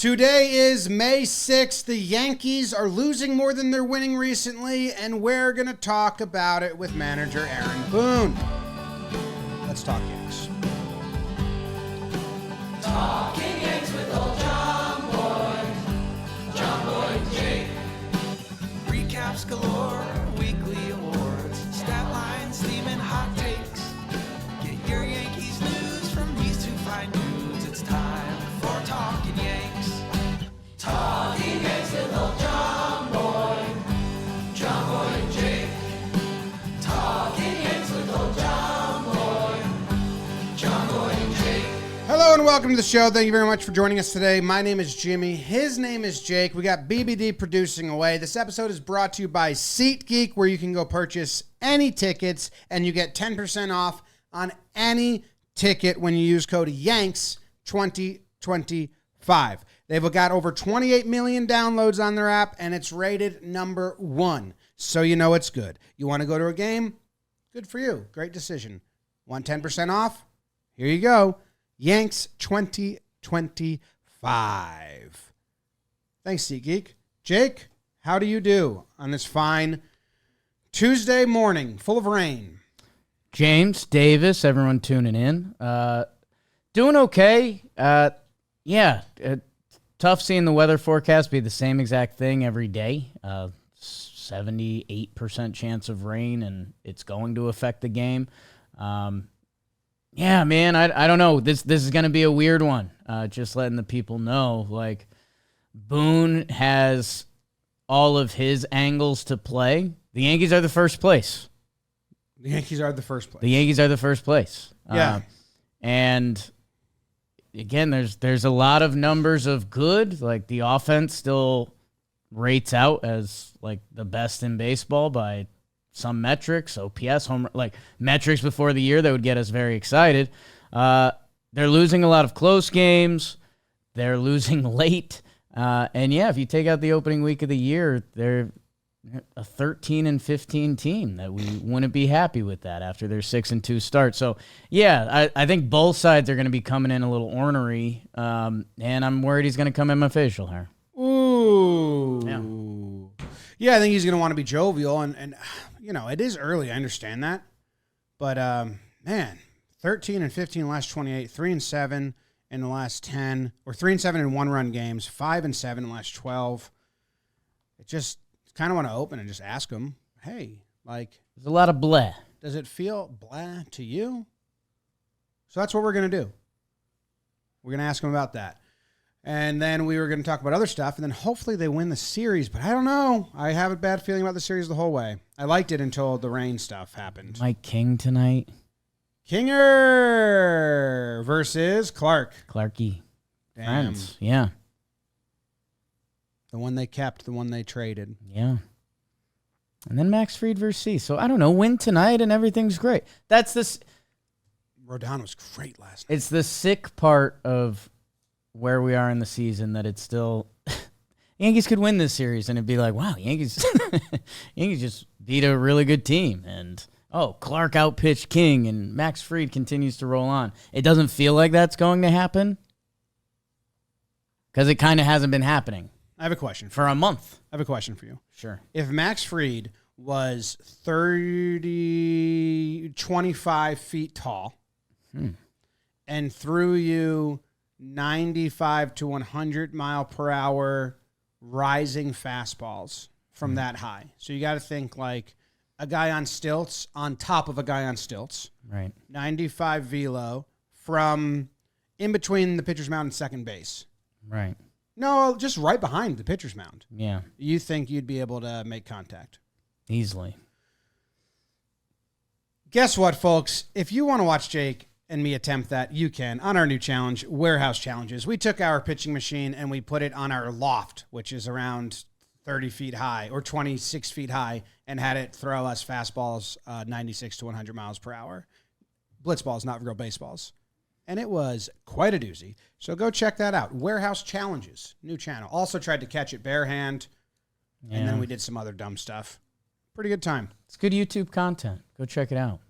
Today is May 6th. The Yankees are losing more than they're winning recently, and we're going to talk about it with manager Aaron Boone. Let's talk Yanks. Talking Yanks with old John Boy, Jake. Recaps galore, weekly awards, stat lines, theme, and hot takes. Get your Yankees news from these two fine dudes. It's time for Talkin' Yanks. Talking Yanks with old John Boy, and Jake. Talking Yanks with old John Boy, and Jake. Hello and welcome to the show. Thank you very much for joining us today. My name is Jimmy. His name is Jake. We got BBD producing away. This episode is brought to you by SeatGeek, where you can go purchase any tickets and you get 10% off on any ticket when you use code YANKS2025. They've got over 28 million downloads on their app, and it's rated number 1. So you know it's good. You want to go to a game? Good for you. Great decision. Want 10% off? Here you go. Yanks 2025. Thanks, SeatGeek. Jake, how do you do on this fine Tuesday morning full of rain? James, Davis, everyone tuning in. Doing okay. Tough seeing the weather forecast be the same exact thing every day. 78% chance of rain, and it's going to affect the game. Yeah, man, I don't know. This is going to be a weird one. Just letting the people know, like, Boone has all of his angles to play. The Yankees are the first place. The Yankees are the first place. The Yankees are the first place. Yeah. And again, there's a lot of numbers of good. Like, the offense still rates out as like the best in baseball by some metrics, OPS, home, like metrics before the year that would get us very excited. They're losing a lot of close games. They're losing late. And yeah, if you take out the opening week of the year, they're a 13-15 team that we wouldn't be happy with that after their 6-2 start. So yeah, I think both sides are going to be coming in a little ornery. And I'm worried he's going to come in my facial hair. Ooh. Yeah. Yeah, I think he's going to want to be jovial, and you know, it is early. I understand that. But, man, 13-15 last 28, 3-7 in the last 10, or 3-7 in one-run games, 5-7 in the last 12. It just kind of want to open and just ask him, hey, like, There's a lot of bleh. does it feel blah to you? So that's what we're going to do. We're going to ask him about that. And then we were going to talk about other stuff, and then hopefully they win the series. But I don't know. I have a bad feeling about the series the whole way. I liked it until the rain stuff happened. Mike King tonight. Kinger versus Clark. Clarky. Damn. Friends. Yeah. The one they kept, the one they traded. Yeah. And then Max Fried versus C. So I don't know. Win tonight and everything's great. That's this. Rodon was great last night. It's the sick part of where we are in the season that it's still Yankees could win this series and it'd be like, wow, Yankees just beat a really good team, and Clark outpitched King and Max Fried continues to roll on. It doesn't feel like that's going to happen because it kind of hasn't been happening. I have a question for a month. I have a question for you. Sure. If Max Fried was 25 feet tall and threw you 95 to 100 mile per hour rising fastballs from that high. So you got to think like a guy on stilts on top of a guy on stilts. Right. 95 velo from in between the pitcher's mound and second base. Right. No, just right behind the pitcher's mound. Yeah. You think you'd be able to make contact? Easily. Guess what, folks? If you want to watch Jake and me attempt that, you can on our new challenge, Warehouse Challenges. We took our pitching machine and we put it on our loft, which is around 30 feet high or 26 feet high, and had it throw us fastballs 96 to 100 miles per hour. Blitz balls, not real baseballs. And it was quite a doozy. So go check that out. Warehouse Challenges, new channel. Also tried to catch it bare hand, and then we did some other dumb stuff. Pretty good time. It's good YouTube content. Go check it out.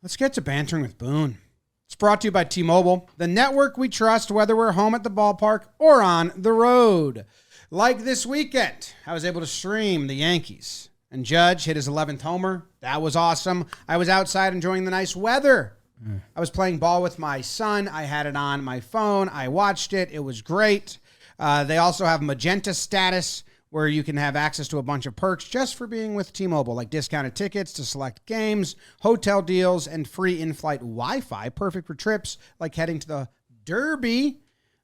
Let's get to bantering with Boone. It's brought to you by T-Mobile, the network we trust whether we're home at the ballpark or on the road. Like this weekend, I was able to stream the Yankees, and Judge hit his 11th homer. That was awesome. I was outside enjoying the nice weather. I was playing ball with my son. I had it on my phone. I watched it. It was great. They also have Magenta Status, where you can have access to a bunch of perks just for being with T-Mobile, like discounted tickets to select games, hotel deals, and free in-flight Wi-Fi, perfect for trips like heading to the Derby.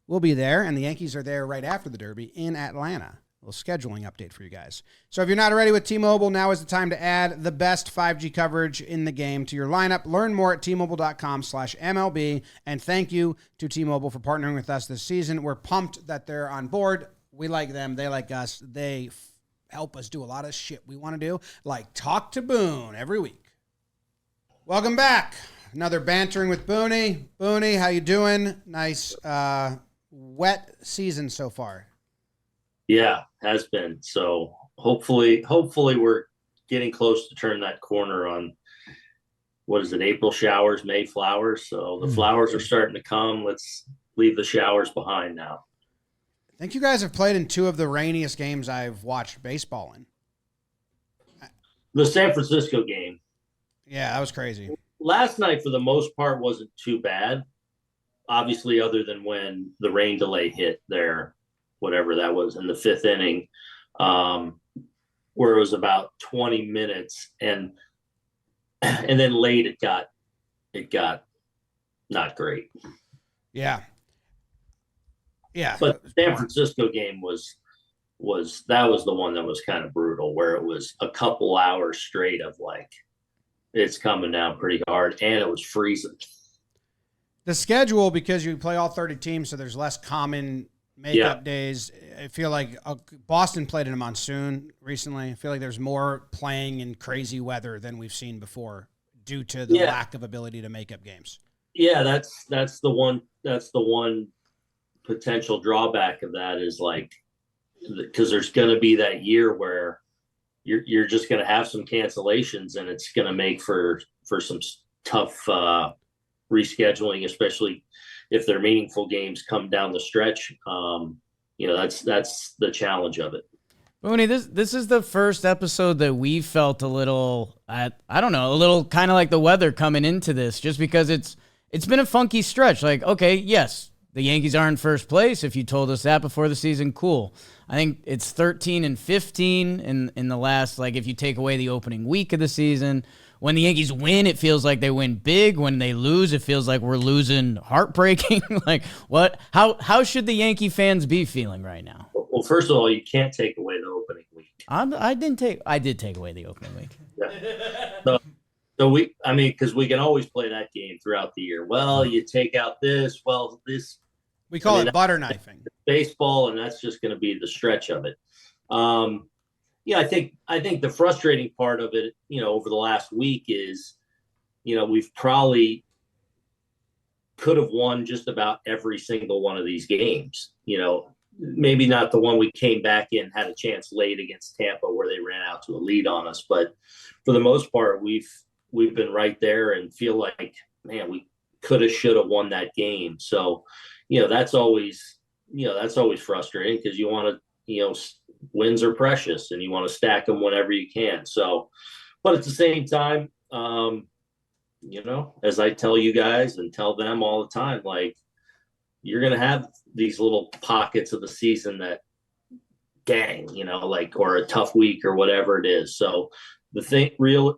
We'll be there, and the Yankees are there right after the Derby in Atlanta. A little scheduling update for you guys. So if you're not already with T-Mobile, now is the time to add the best 5G coverage in the game to your lineup. Learn more at T-Mobile.com/MLB, and thank you to T-Mobile for partnering with us this season. We're pumped that they're on board. We like them. They like us. They help us do a lot of shit we want to do, like talk to Boone every week. Welcome back. Another bantering with Boone. Boone, how you doing? Nice wet season so far. Yeah, has been. So hopefully we're getting close to turn that corner on, what is it, April showers, May flowers. So the flowers are starting to come. Let's leave the showers behind now. I think you guys have played in two of the rainiest games I've watched baseball in. The San Francisco game. Yeah, that was crazy. Last night, for the most part, wasn't too bad. Obviously, other than when the rain delay hit there, whatever that was, in the fifth inning, where it was about 20 minutes. And then late it got not great. Yeah. Yeah. But the San Francisco game was the one that was kind of brutal, where it was a couple hours straight of like, it's coming down pretty hard, and it was freezing. The schedule, because you play all 30 teams, so there's less common makeup days. I feel like Boston played in a monsoon recently. I feel like there's more playing in crazy weather than we've seen before due to the lack of ability to make up games. Yeah, that's the one potential drawback of that, is like, because there's going to be that year where you're just going to have some cancellations, and it's going to make for some tough rescheduling, especially if they're meaningful games come down the stretch. That's the challenge of it. Boone, this is the first episode that we felt a little, I don't know, a little kind of like the weather coming into this, just because it's been a funky stretch. Like, okay, yes, the Yankees are in first place. If you told us that before the season, cool. I think it's 13 and 15 in the last, like, if you take away the opening week of the season. When the Yankees win, it feels like they win big. When they lose, it feels like we're losing heartbreaking. Like, what? How should the Yankee fans be feeling right now? Well, first of all, you can't take away the opening week. I did take away the opening week. Yeah. So because we can always play that game throughout the year. Well, you take out this. Well, this. We call it butter knifing. Baseball, and that's just going to be the stretch of it. I think the frustrating part of it, over the last week is, we've probably could have won just about every single one of these games. Maybe not the one we came back in, had a chance late against Tampa where they ran out to a lead on us, but for the most part, we've been right there and feel like, man, we could have, should have won that game. So, that's always frustrating, because you want to, wins are precious and you want to stack them whenever you can. So, but at the same time, as I tell you guys and tell them all the time, like, you're going to have these little pockets of the season that, or a tough week or whatever it is. So the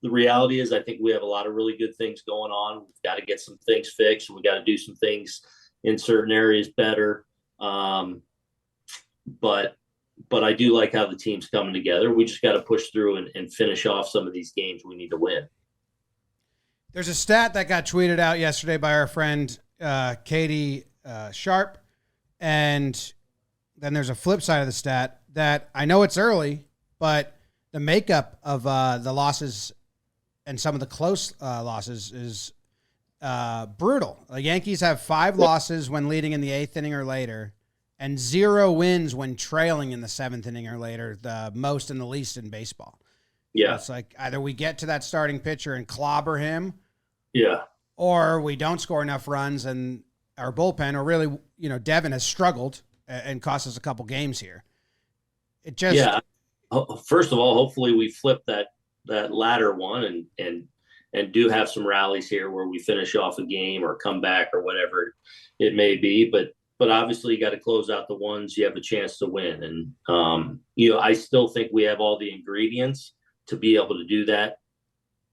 reality is, I think we have a lot of really good things going on. We've got to get some things fixed. We got to do some things in certain areas better. But I do like how the team's coming together. We just got to push through and finish off some of these games we need to win. There's a stat that got tweeted out yesterday by our friend Katie Sharp, and then there's a flip side of the stat that I know it's early, but the makeup of the losses and some of the close losses is brutal. The Yankees have 5 losses when leading in the 8th inning or later, and 0 wins when trailing in the 7th inning or later, the most and the least in baseball. Yeah. So it's like either we get to that starting pitcher and clobber him, yeah, or we don't score enough runs and our bullpen, or really, Devin has struggled and cost us a couple games here. It just, yeah. First of all, hopefully we flip that latter one and do have some rallies here where we finish off a game or come back or whatever it may be. But obviously you got to close out the ones you have a chance to win. And, I still think we have all the ingredients to be able to do that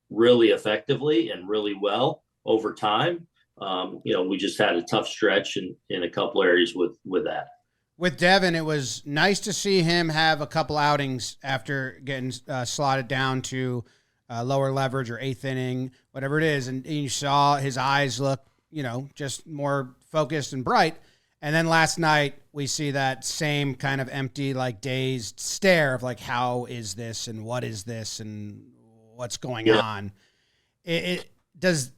really effectively and really well over time. We just had a tough stretch in a couple areas with that. With Devin, it was nice to see him have a couple outings after getting slotted down to lower leverage or eighth inning, whatever it is. And you saw his eyes look, just more focused and bright. And then last night we see that same kind of empty, like dazed stare of like, how is this and what is this and what's going on? It does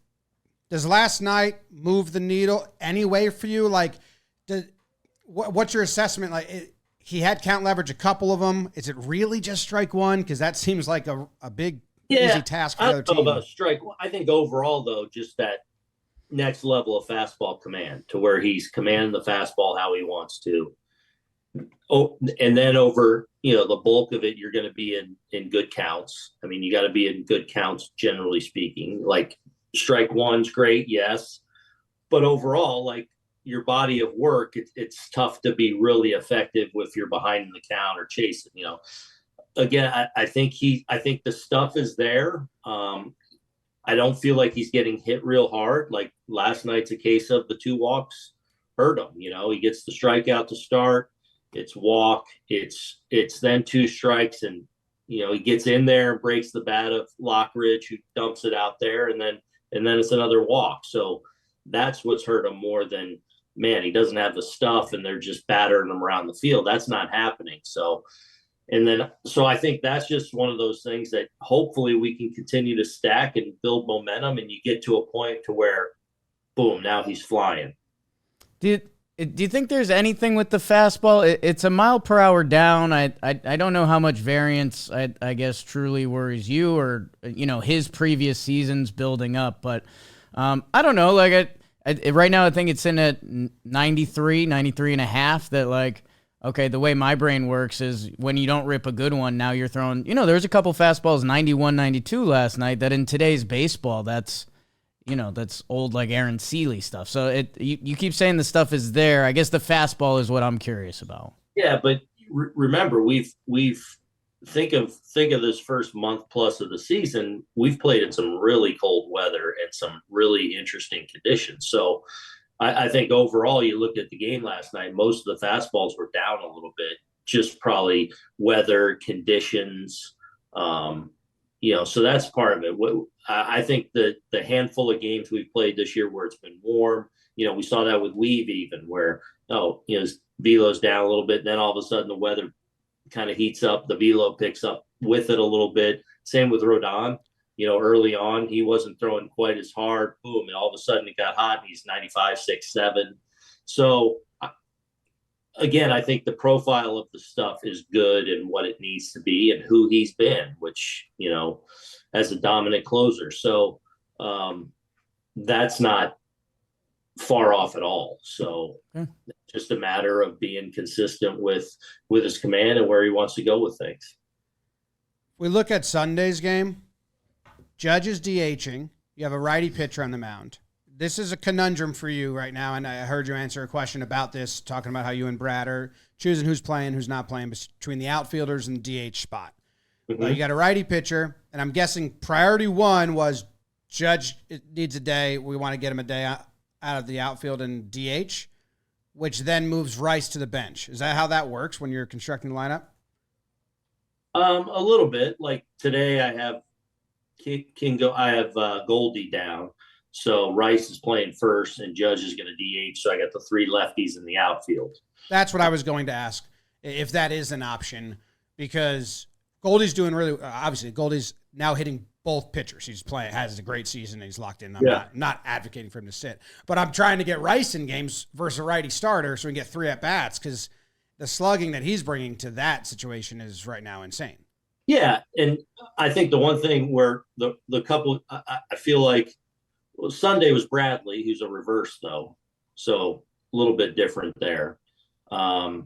last night move the needle anyway for you? Like, what's your assessment? Like, he had count leverage, a couple of them. Is it really just strike one? Because that seems like a big, easy task for the other team. I don't know about strike. I think overall, though, just that next level of fastball command to where he's commanding the fastball how he wants to. Oh, and then over, the bulk of it, you're going to be in good counts. I mean, you got to be in good counts, generally speaking. Like, strike one's great, yes. But overall, like, your body of work, it's tough to be really effective if you're behind in the count or chasing, Again, I think the stuff is there. I don't feel like he's getting hit real hard. Like last night's a case of the 2 walks hurt him. He gets the strikeout to start. It's walk. It's then 2 strikes, and he gets in there and breaks the bat of Lockridge, who dumps it out there, and then it's another walk. So that's what's hurt him more than, man, he doesn't have the stuff and they're just battering him around the field. That's not happening. So I think that's just one of those things that hopefully we can continue to stack and build momentum, and you get to a point to where, boom, now he's flying. Do you think there's anything with the fastball? It's a mile per hour down. I don't know how much variance I guess truly worries you or, his previous seasons building up, but I don't know. Like right now I think it's in at 93 and a half that like, okay, the way my brain works is when you don't rip a good one, now you're throwing, there's a couple fastballs 91, 92 last night that in today's baseball, that's old like Aaron Seeley stuff. So you keep saying the stuff is there. I guess the fastball is what I'm curious about. Yeah, but remember, we've think of this first month plus of the season, we've played in some really cold weather and some really interesting conditions. So I think overall, you looked at the game last night, most of the fastballs were down a little bit, just probably weather conditions. So that's part of it. I think the handful of games we've played this year where it's been warm, we saw that with Weave even where, velo's down a little bit. And then all of a sudden the weather kind of heats up, the velo picks up with it a little bit. Same with Rodon. Early on, he wasn't throwing quite as hard. Boom. And all of a sudden it got hot and he's 95, 6, 7. So again, I think the profile of the stuff is good and what it needs to be and who he's been, which, as a dominant closer. So that's not far off at all. So just a matter of being consistent with his command and where he wants to go with things. We look at Sunday's game. Judge is DHing. You have a righty pitcher on the mound. This is a conundrum for you right now, and I heard you answer a question about this, talking about how you and Brad are choosing who's playing, who's not playing between the outfielders and the DH spot. Mm-hmm. You got a righty pitcher, and I'm guessing priority 1 was Judge needs a day. We want to get him a day out of the outfield and DH, which then moves Rice to the bench. Is that how that works when you're constructing the lineup? A little bit. Like today I have Goldie down. So Rice is playing first and Judge is going to DH. So I got the 3 lefties in the outfield. That's what I was going to ask, if that is an option, because Goldie's doing really, obviously Goldie's now hitting both pitchers. He's playing, has a great season. And he's locked in. I'm not advocating for him to sit, but I'm trying to get Rice in games versus a righty starter so we can get 3 at bats, because the slugging that he's bringing to that situation is right now insane. Yeah. And I think the one thing where the couple, I feel like Well, Sunday was Bradley, who's a reverse though, so a little bit different there. So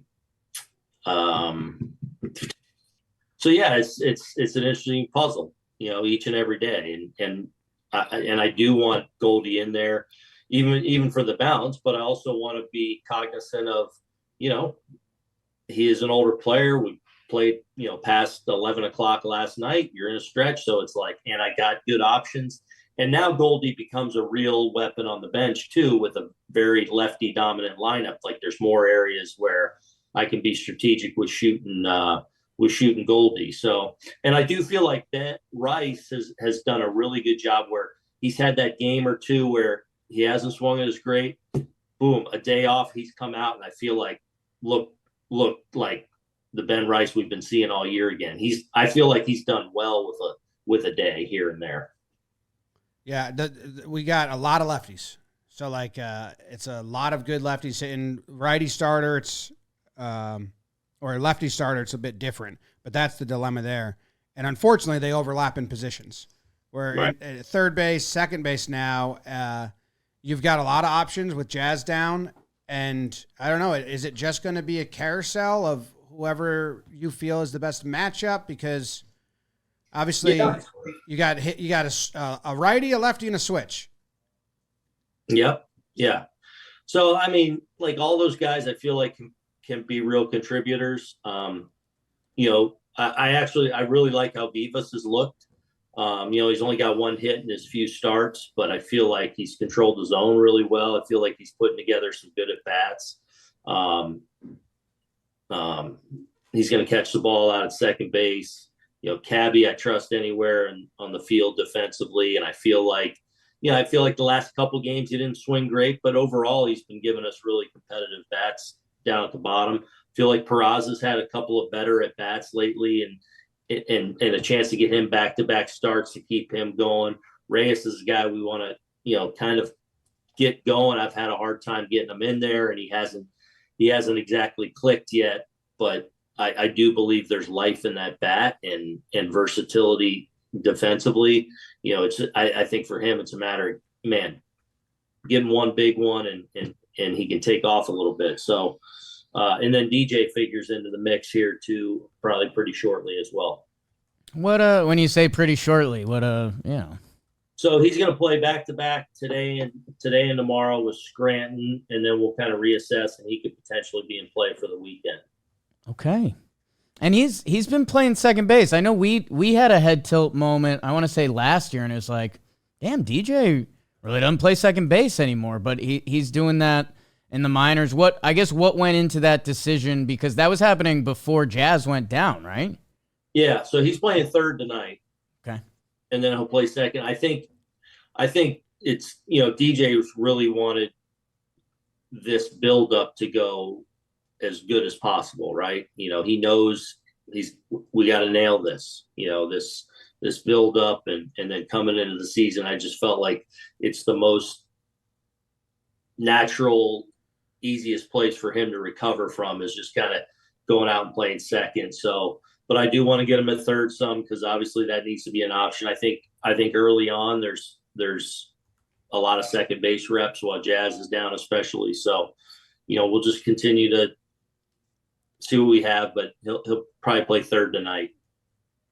yeah, it's an interesting puzzle, each and every day, and I do want Goldie in there, even for the balance, but I also want to be cognizant of, he is an older player. We played, past 11 o'clock last night. You're in a stretch, so it's like, and I got good options. And now Goldie becomes a real weapon on the bench too, with a very lefty dominant lineup. Like there's more areas where I can be strategic with shooting Goldie. So, and I do feel like that Rice has done a really good job where he's had that game or two where he hasn't swung it as great. Boom, a day off, he's come out, and I feel like look like the Ben Rice we've been seeing all year again. I feel like he's done well with a day here and there. Yeah, we got a lot of lefties. So like it's a lot of good lefties. In righty starter, it's or lefty starter, it's a bit different. But that's the dilemma there. And unfortunately, they overlap in positions. Where Right. at third base, second base now, you've got a lot of options with Jazz down. And I don't know, is it just going to be a carousel of whoever you feel is the best matchup? Because obviously you got a righty, a lefty, and a switch. Yep. Yeah. So, I mean, like all those guys, I feel like can be real contributors. I really like how Vivas has looked. He's only got one hit in his few starts, but I feel like he's controlled the zone really well. I feel like he's putting together some good at bats. He's going to catch the ball out at second base. Cabby, I trust anywhere on the field defensively. And I feel like the last couple games he didn't swing great, but overall he's been giving us really competitive bats down at the bottom. I feel like Peraza's had a couple of better at bats lately, and a chance to get him back-to-back starts to keep him going. Reyes is a guy we want to, kind of get going. I've had a hard time getting him in there, and he hasn't exactly clicked yet, but I do believe there's life in that bat and versatility defensively. I think for him, it's a matter of, man, getting one big one and he can take off a little bit. So, and then DJ figures into the mix here too, probably pretty shortly as well. What when you say pretty shortly, So he's going to play back to back today and tomorrow with Scranton, and then we'll kind of reassess, and he could potentially be in play for the weekend. Okay. And he's been playing second base. I know we had a head tilt moment, I want to say last year, and it was like, damn, DJ really doesn't play second base anymore, but he's doing that in the minors. What went into that decision? Because that was happening before Jazz went down, right? Yeah, so he's playing third tonight. Okay. And then he'll play second. I think it's, DJ really wanted this buildup to go as good as possible, right? He knows we got to nail this, this buildup and then coming into the season, I just felt like it's the most natural, easiest place for him to recover from is just kind of going out and playing second. So, but I do want to get him at third some, because obviously that needs to be an option. I think early on there's a lot of second base reps while Jazz is down, especially. So, we'll just continue to see what we have, but he'll probably play third tonight.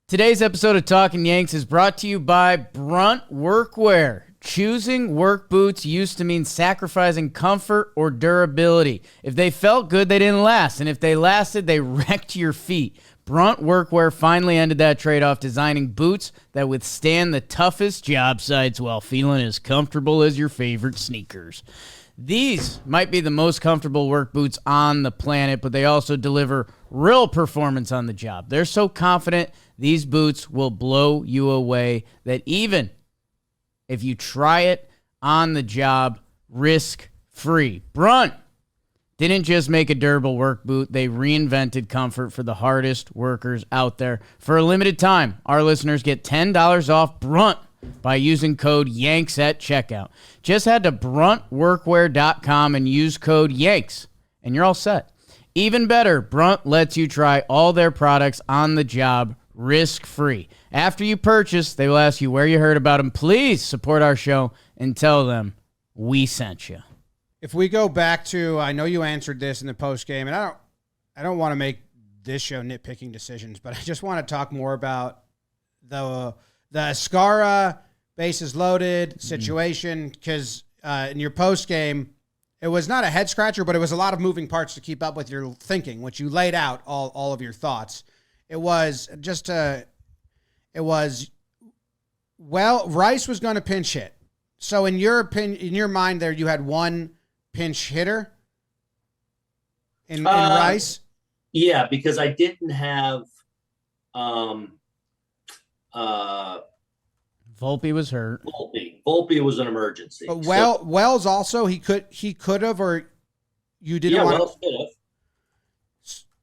Today's episode of Talkin' Yanks is brought to you by Brunt Workwear. Choosing work boots used to mean sacrificing comfort or durability. If they felt good, they didn't last. And if they lasted, they wrecked your feet. Brunt Workwear finally ended that trade-off, designing boots that withstand the toughest job sites while feeling as comfortable as your favorite sneakers. These might be the most comfortable work boots on the planet, but they also deliver real performance on the job. They're so confident these boots will blow you away that even if you try it on the job, risk-free. Brunt didn't just make a durable work boot. They reinvented comfort for the hardest workers out there. For a limited time, our listeners get $10 off Brunt by using code YANKS at checkout. Just head to bruntworkwear.com and use code YANKS, and you're all set. Even better, Brunt lets you try all their products on the job risk-free. After you purchase, they will ask you where you heard about them. Please support our show and tell them we sent you. If we go back to, I know you answered this in the post game, and I don't want to make this show nitpicking decisions, but I just want to talk more about the Escarra bases loaded situation, because in your post game, it was not a head scratcher, but it was a lot of moving parts to keep up with your thinking, which you laid out all of your thoughts. Rice was going to pinch hit. So in your opinion, in your mind there, you had one pinch hitter in Rice? Yeah, because I didn't have Volpe was hurt. Volpe was an emergency. But Wells also, he could have, or you didn't want Wells could have.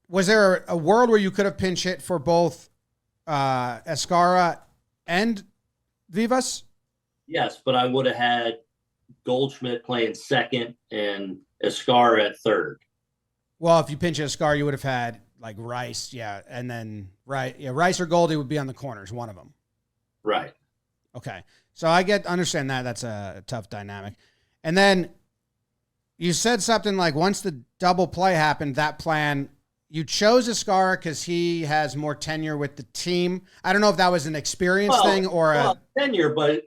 Was there a world where you could have pinch hit for both Escarra and Vivas? Yes, but I would have had Goldschmidt playing second and Escarra at third. Well, if you pinch Escarra, you would have had like Rice, and then Rice or Goldie would be on the corners, one of them. Right. Okay, so understand that. That's a tough dynamic. And then you said something like once the double play happened, that plan, you chose Escarra because he has more tenure with the team. I don't know if that was an experience thing or tenure, but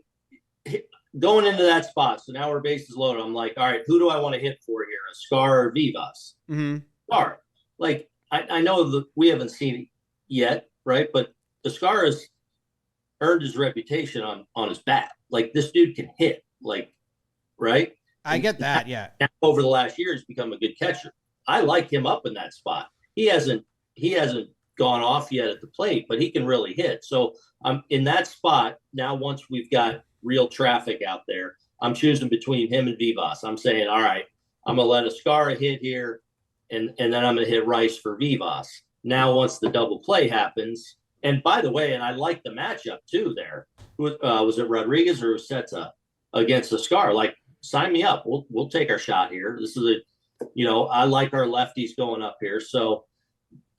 going into that spot, so now we're bases loaded. I'm like, all right, who do I want to hit for here, Escarra or Vivas? Mm-hmm. Escarra. Like, I know that we haven't seen it yet, right? But Escarra's earned his reputation on his bat. Like, this dude can hit, like, right? I get that, yeah. Over the last year, he's become a good catcher. I like him up in that spot. He hasn't gone off yet at the plate, but he can really hit. So I'm in that spot now. Once we've got real traffic out there, I'm choosing between him and Vivas. I'm saying, all right, I'm gonna let Escarra hit here, and then I'm gonna hit Rice for Vivas. Now, once the double play happens, and by the way, and I like the matchup too. There was it Rodriguez or Uceta against Escarra? Like, sign me up. We'll take our shot here. This is I like our lefties going up here. So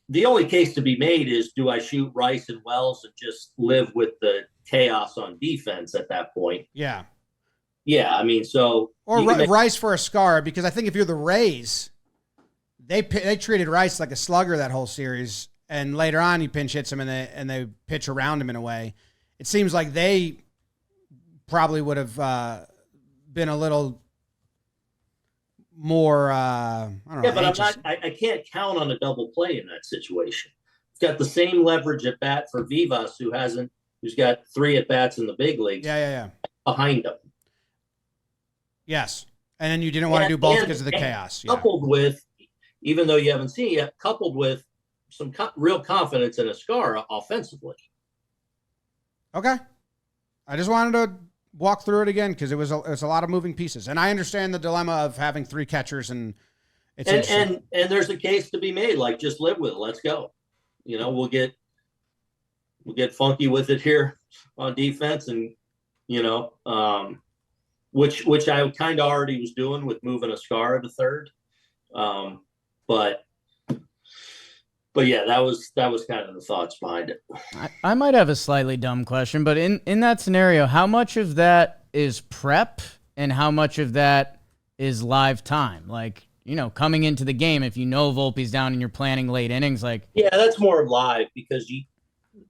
the only case to be made is, do I shoot Rice and Wells and just live with the chaos on defense at that point? Yeah. Yeah, I mean, so. Or Rice for Escarra, because I think if you're the Rays, they treated Rice like a slugger that whole series, and later on he pinch hits him and they pitch around him in a way. It seems like they probably would have been a little more, I don't know. Yeah, but I can't count on a double play in that situation. He's got the same leverage at bat for Vivas, who's got 3 at bats in the big leagues. Yeah. Behind him. Yes. And then you didn't want to do both because of the chaos. Coupled with, even though you haven't seen it yet, coupled with some real confidence in Escarra offensively. Okay. I just wanted to walk through it again because it was a lot of moving pieces, and I understand the dilemma of having 3 catchers, and and there's a case to be made. Like, just live with it. Let's go. We'll get funky with it here on defense, and which I kind of already was doing with moving Escarra to third, but yeah, that was kind of the thoughts behind it. I might have a slightly dumb question, but in that scenario, how much of that is prep and how much of that is live time? Like, coming into the game, if Volpe's down and you're planning late innings, like. Yeah, that's more live because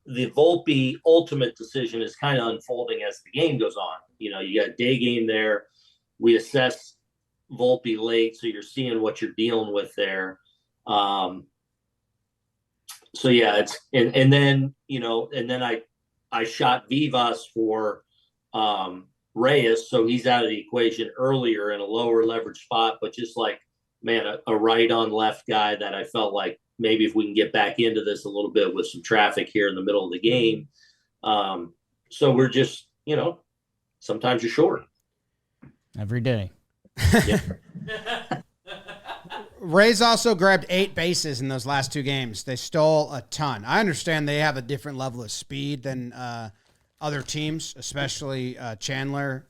the Volpe ultimate decision is kind of unfolding as the game goes on. You got a day game there. We assess Volpe late, so you're seeing what you're dealing with there. So yeah, it's and then I shot Vivas for Reyes, so he's out of the equation earlier in a lower leverage spot, but just like, man, a right on left guy that I felt like maybe if we can get back into this a little bit with some traffic here in the middle of the game. So we're just, sometimes you're short. Every day. Yeah. Rays also grabbed 8 bases in those last 2 games. They stole a ton. I understand they have a different level of speed than other teams, especially Chandler.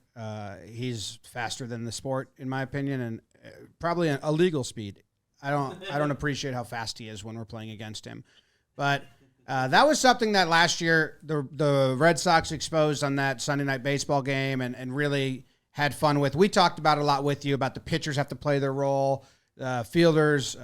He's faster than the sport, in my opinion, and probably a legal speed. I don't appreciate how fast he is when we're playing against him. But that was something that last year the Red Sox exposed on that Sunday Night Baseball game, and really had fun with. We talked about it a lot with you about the pitchers have to play their role, fielders.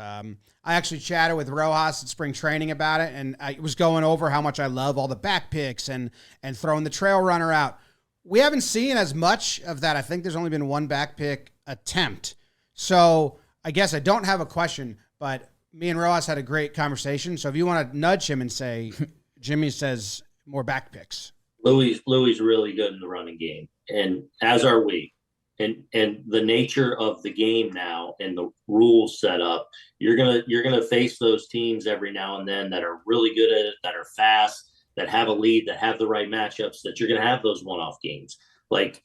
I actually chatted with Rojas at spring training about it, and I was going over how much I love all the back picks and throwing the trail runner out. We haven't seen as much of that. I think there's only been one back pick attempt. So I guess I don't have a question, but me and Rojas had a great conversation. So if you want to nudge him and say, Jimmy says more back picks. Louis really good in the running game, and as are we. And the nature of the game now and the rules set up, you're gonna face those teams every now and then that are really good at it, that are fast, that have a lead, that have the right matchups, that you're gonna have those one-off games. Like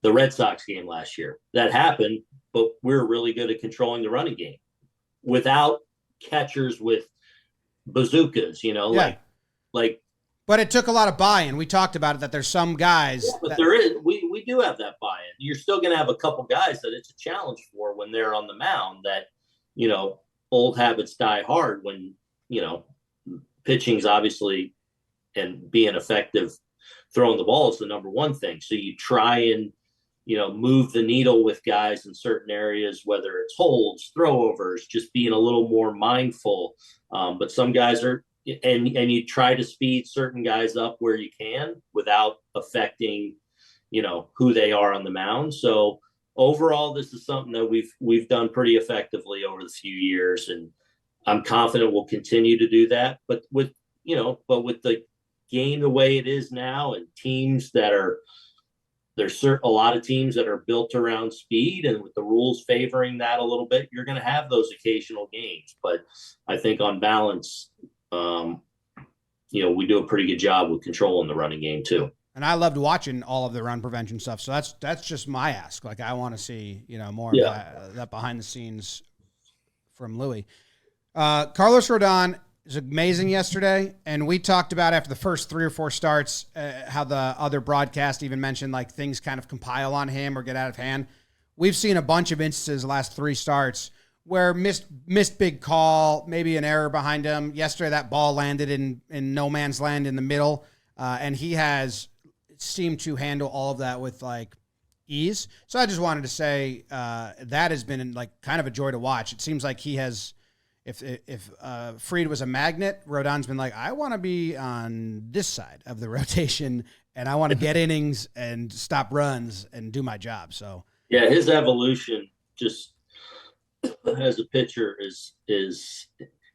the Red Sox game last year. That happened, but we're really good at controlling the running game without catchers with bazookas, like But it took a lot of buy-in. We talked about it, that there's some guys. Yeah, but there is. We do have that buy-in. You're still going to have a couple guys that it's a challenge for when they're on the mound. That old habits die hard. When pitching's obviously and being effective, throwing the ball is the number one thing. So you try and move the needle with guys in certain areas, whether it's holds, throwovers, just being a little more mindful. But some guys are. And you try to speed certain guys up where you can without affecting, who they are on the mound. So overall, this is something that we've done pretty effectively over the few years, and I'm confident we'll continue to do that. But with the game the way it is now, and teams that are a lot of teams that are built around speed, and with the rules favoring that a little bit, you're going to have those occasional games. But I think on balance, we do a pretty good job with controlling the running game too. And I loved watching all of the run prevention stuff. So that's just my ask. Like, I want to see, more of that behind the scenes from Louis. Carlos Rodon is amazing yesterday. And we talked about after the first 3 or 4 starts, how the other broadcast even mentioned like things kind of compile on him or get out of hand. We've seen a bunch of instances the last 3 starts where missed big call, maybe an error behind him. Yesterday, that ball landed in no man's land in the middle, and he has seemed to handle all of that with like ease. So I just wanted to say that has been like kind of a joy to watch. It seems like he has, if Fried was a magnet, Rodon's been like, I want to be on this side of the rotation, and I want to get innings and stop runs and do my job. So yeah, his evolution just as a pitcher is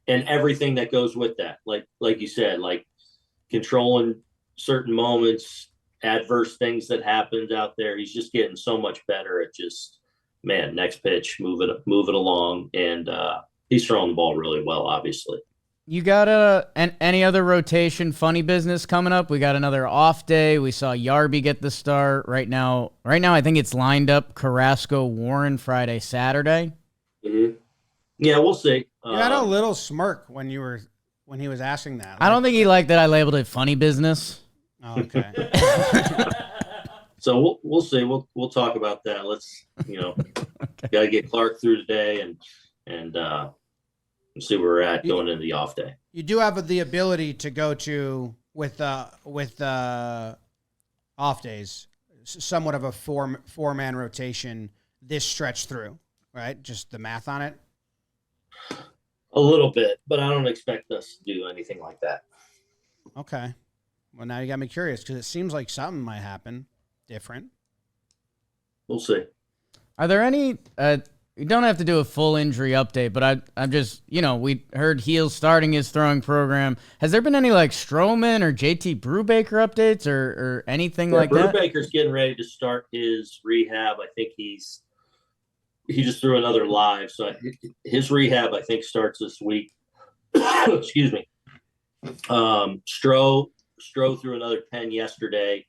and everything that goes with that, like you said, like controlling certain moments, adverse things that happened out there. He's just getting so much better at just, next pitch, move it along, and he's throwing the ball really well, obviously. You got any other rotation funny business coming up? We got another off day. We saw Yarby get the start. Right now I think it's lined up Carrasco, Warren Friday, Saturday. Mm-hmm. Yeah, we'll see. You had a little smirk when he was asking that. I don't think he liked that I labeled it funny business. Oh, okay. So we'll see. We'll talk about that. Let's got to get Clark through today and see where we're at going into the off day. You do have the ability to go to with off days, somewhat of a four-man rotation this stretch through. Right? Just the math on it? A little bit, but I don't expect us to do anything like that. Okay. Well, now you got me curious because it seems like something might happen different. We'll see. Are there any you don't have to do a full injury update, but I'm just, we heard Heel starting his throwing program. Has there been any like Stroman or JT Brubaker updates or anything like that? Brubaker's getting ready to start his rehab. I think he just threw another live. So his rehab, I think, starts this week. Excuse me. Stro threw another 10 yesterday.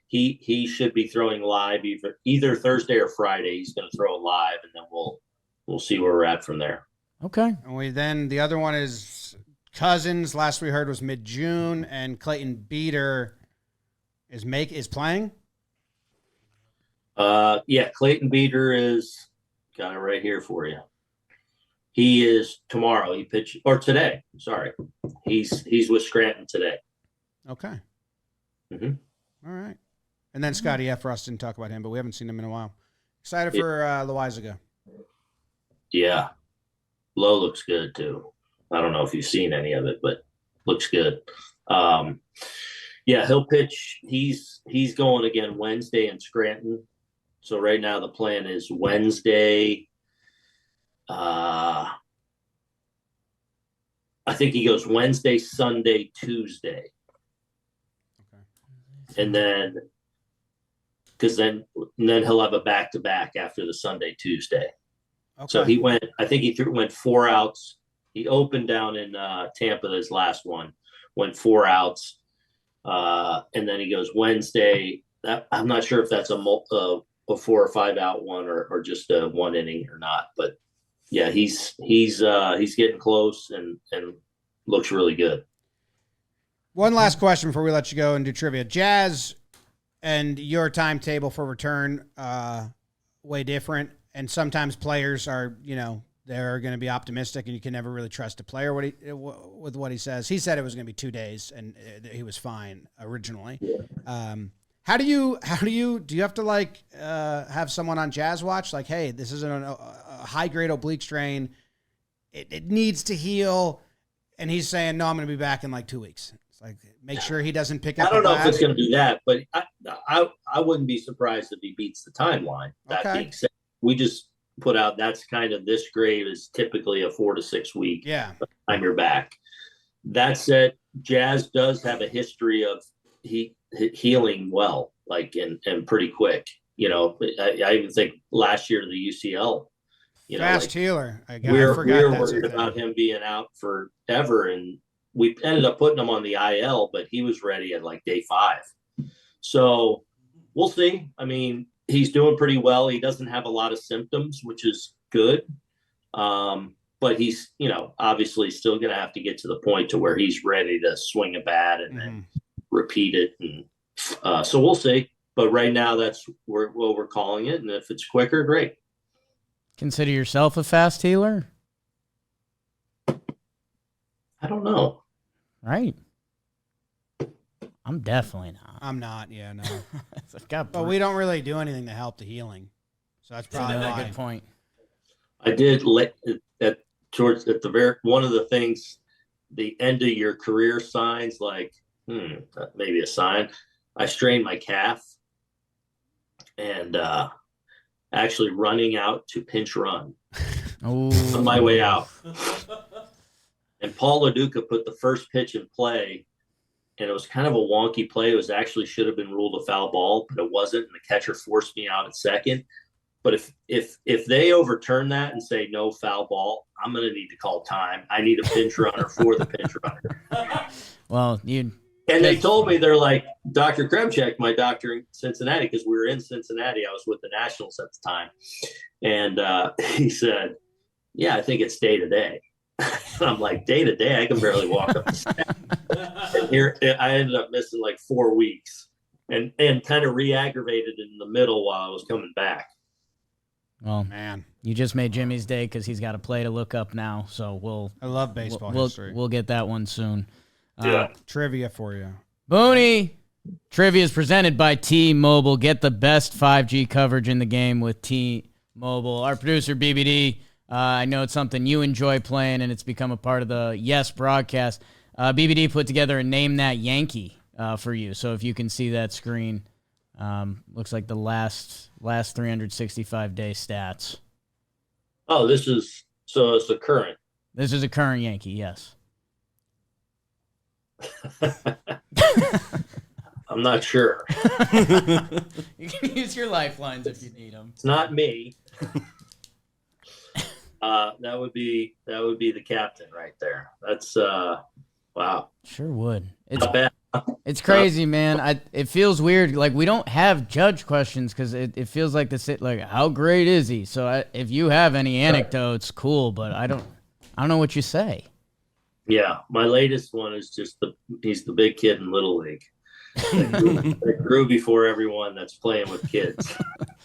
He should be throwing live either Thursday or Friday. He's going to throw a live, and then we'll see where we're at from there. Okay. And the other one is Cousins. Last we heard was mid-June, and Clayton Beater is playing. Yeah, Clayton Beater is. Got it right here for you. He is tomorrow. He pitched today. Sorry, he's with Scranton today. Okay. Mm-hmm. All right. And then Scotty F. Russ didn't talk about him, but we haven't seen him in a while. Excited for Loaisiga. Yeah. Low looks good too. I don't know if you've seen any of it, but looks good. Yeah, he'll pitch. He's going again Wednesday in Scranton. So right now the plan is Wednesday. I think he goes Wednesday, Sunday, Tuesday. Okay. And then he'll have a back-to-back after the Sunday, Tuesday. Okay. So he went, I think he went 4 outs. He opened down in Tampa, this last one, went 4 outs. And then he goes Wednesday. I'm not sure if that's a 4 or 5 out one or just a 1 inning or not, but yeah, he's getting close and looks really good. One last question before we let you go and do trivia. Jazz and your timetable for return, way different. And sometimes players are, they're going to be optimistic, and you can never really trust a player with what he says. He said it was going to be 2 days, and he was fine originally. Yeah. Do you have to have someone on Jazz watch? Like, hey, this is a high grade oblique strain. It needs to heal. And he's saying, no, I'm going to be back in 2 weeks. It's like, make sure he doesn't pick up. I don't know if it's going to be that, but I wouldn't be surprised if he beats the timeline. That being said, we just put out, that's kind of, this grade is typically a 4 to 6 week time you're back. That said, Jazz does have a history of healing well, and pretty quick. I even think last year the UCL, fast healer. We were worried about him being out forever, and we ended up putting him on the IL, but he was ready at day 5. So we'll see. I mean, he's doing pretty well. He doesn't have a lot of symptoms, which is good. But he's, obviously still going to have to get to the point to where he's ready to swing a bat and then repeat it. And so we'll see. But right now, that's what we're calling it. And if it's quicker, great. Consider yourself a fast healer? I don't know. Right. I'm definitely not. I'm not. Yeah, no. But we don't really do anything to help the healing. So that's probably a good point. I did towards at the very, one of the things, the end of your career signs, maybe a sign. I strained my calf and actually running out to pinch run on my way out. And Paul LaDuca put the first pitch in play, and it was kind of a wonky play. It was actually should have been ruled a foul ball, but it wasn't. And the catcher forced me out at second. But if they overturn that and say no foul ball, I'm going to need to call time. I need a pinch runner for the pinch runner. Well, and they told me, they're like, Dr. Kremchek, my doctor in Cincinnati, because we were in Cincinnati. I was with the Nationals at the time. And he said, yeah, I think it's day to day. I'm like, day to day? I can barely walk up the steps. And here I ended up missing 4 weeks and kind of re-aggravated in the middle while I was coming back. Well, man, you just made Jimmy's day because he's got a play to look up now. So I love baseball history. We'll get that one soon. Trivia for you. Boone, trivia is presented by T-Mobile. Get the best 5G coverage in the game with T-Mobile. Our producer, BBD, I know it's something you enjoy playing, and it's become a part of the Yes broadcast. BBD put together a Name That Yankee for you. So if you can see that screen, looks like the last 365-day stats. Oh, it's a current. This is a current Yankee, yes. I'm not sure. You can use your lifelines if you need them. It's not me. That would be the captain right there. That's wow. Sure would. It's not bad. It's crazy, man. It feels weird. We don't have judge questions because it feels like how great is he? So if you have any anecdotes, cool. But I don't know what you say. Yeah, my latest one is just he's the big kid in Little League. It grew before everyone that's playing with kids.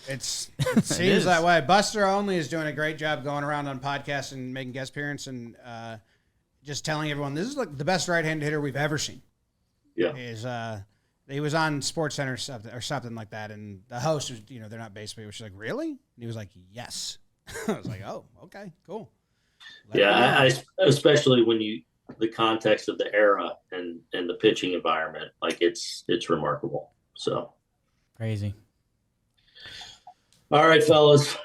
It seems that way. Buster Only is doing a great job going around on podcasts and making guest appearances and just telling everyone this is the best right-handed hitter we've ever seen. Yeah, He was on Sports Center or something like that, and the host was, they're not baseball. She was like, really? And he was like, yes. I was like, oh, okay, cool. I especially when the context of the era and the pitching environment, like it's remarkable. So Crazy. All right, fellas.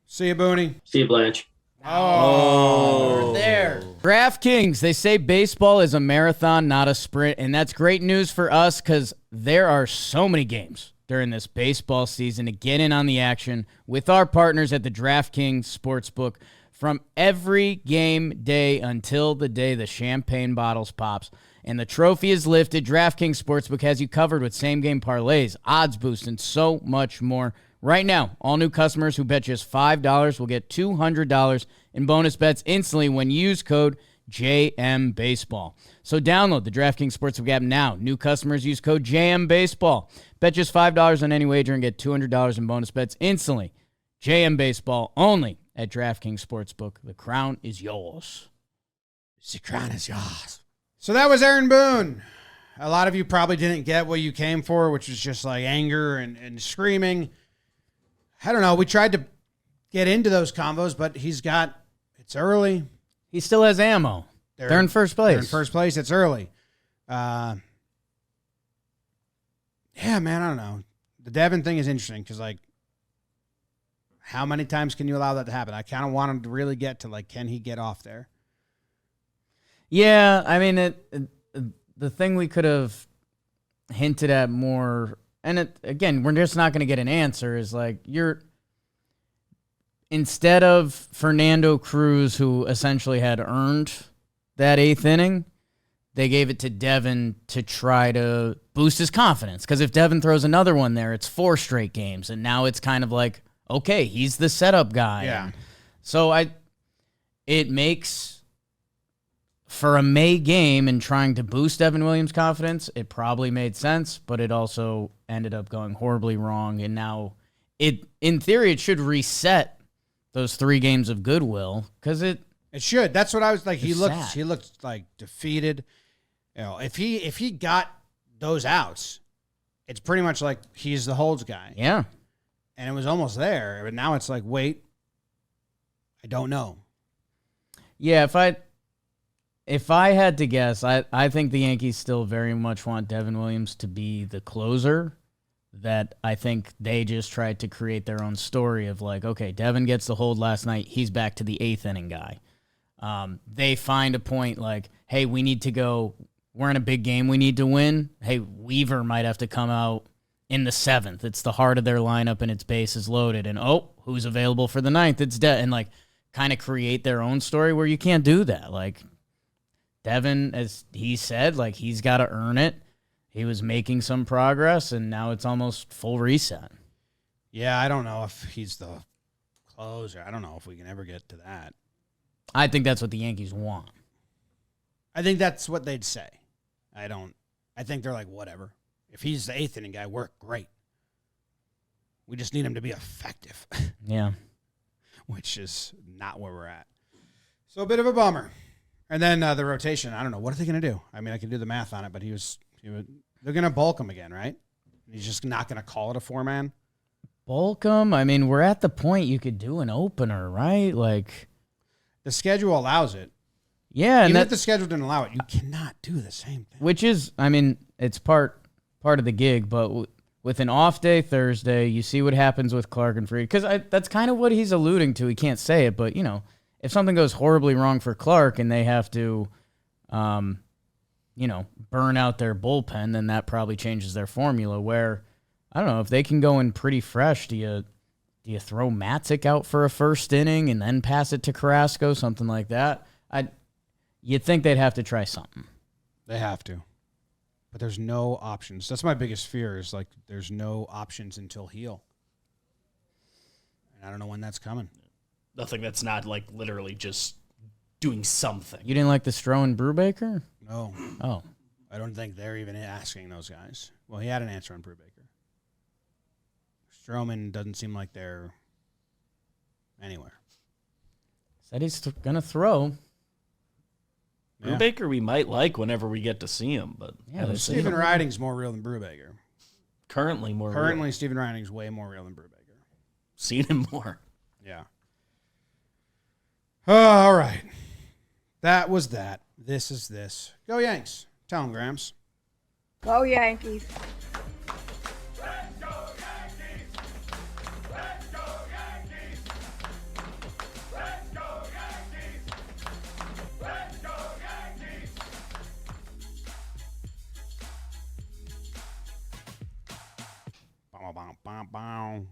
See you, Booney. See you, Blanche. Oh, there. DraftKings, they say baseball is a marathon, not a sprint, and that's great news for us because there are so many games during this baseball season to get in on the action with our partners at the DraftKings Sportsbook. From every game day until the day the champagne bottles pops and the trophy is lifted, DraftKings Sportsbook has you covered with same-game parlays, odds boost, and so much more. Right now, all new customers who bet just $5 will get $200 in bonus bets instantly when you use code JMBaseball. So download the DraftKings Sportsbook app now. New customers use code JMBaseball. Bet just $5 on any wager and get $200 in bonus bets instantly. JMBaseball only at DraftKings Sportsbook. The crown is yours. The crown is yours. So that was Aaron Boone. A lot of you probably didn't get what you came for, which was just like anger and screaming. I don't know. We tried to get into those combos, but it's early. He still has ammo. They're in first place. They're in first place. It's early. Yeah, man, I don't know. The Devin thing is interesting because, like, how many times can you allow that to happen? I kind of want him to really get to, like, can he get off there? Yeah, I mean, the thing we could have hinted at more, and again, we're just not going to get an answer, is like instead of Fernando Cruz, who essentially had earned that 8th inning, they gave it to Devin to try to boost his confidence. Because if Devin throws another one there, it's 4 straight games, and now it's kind of like, okay, he's the setup guy. Yeah. So it makes, for a May game and trying to boost Devin Williams' confidence, it probably made sense, but it also ended up going horribly wrong. And now, in theory, it should reset those 3 games of goodwill because it should. That's what I was like. He sad. looked like defeated. If he got those outs, it's pretty much like he's the holds guy. Yeah. And it was almost there, but now it's like, wait, I don't know. Yeah, if I had to guess, I think the Yankees still very much want Devin Williams to be the closer. That I think they just tried to create their own story of like, okay, Devin gets the hold last night. He's back to the 8th inning guy. They find a point like, hey, we need to go. We're in a big game. We need to win. Hey, Weaver might have to come out in the 7th. It's the heart of their lineup and its base is loaded. And, who's available for the 9th? It's and like kind of create their own story where you can't do that. Like Devin, as he said, like he's got to earn it. He was making some progress, and now it's almost full reset. Yeah, I don't know if he's the closer. I don't know if we can ever get to that. I think that's what the Yankees want. I think that's what they'd say. I think they're like, whatever. If he's the 8th inning guy, we're great. We just need him to be effective. Yeah. Which is not where we're at. So a bit of a bummer. And then the rotation, I don't know. What are they going to do? I mean, I can do the math on it, but they're going to bulk him again, right? He's just not going to call it a 4-man? Bulk him? I mean, we're at the point you could do an opener, right? Like the schedule allows it. Yeah. Even if the schedule didn't allow it, you cannot do the same thing. Which is, I mean, it's part of the gig, but with an off day Thursday, you see what happens with Clark and Fried. Because that's kind of what he's alluding to. He can't say it, but, if something goes horribly wrong for Clark and they have to, burn out their bullpen, then that probably changes their formula. Where, I don't know, if they can go in pretty fresh, do you throw Matzik out for a first inning and then pass it to Carrasco, something like that? You'd think they'd have to try something. They have to. But there's no options. That's my biggest fear is, like, there's no options until Heel. And I don't know when that's coming. Nothing that's not, like, literally just doing something. You didn't like the Stro and Brubaker? No. Oh. I don't think they're even asking those guys. Well, he had an answer on Brubaker. Stroman doesn't seem like they're anywhere. Said he's going to throw. Yeah. Brubaker we might like whenever we get to see him, but haven't seen Stephen him. Riding's more real than Brubaker. Currently more real. Currently, Stephen Riding's way more real than Brubaker. Seen him more. Yeah. All right. That was that. This is this. Go Yanks. Tell them, Grams. Go Yankees. Bow, bow, bow, bow.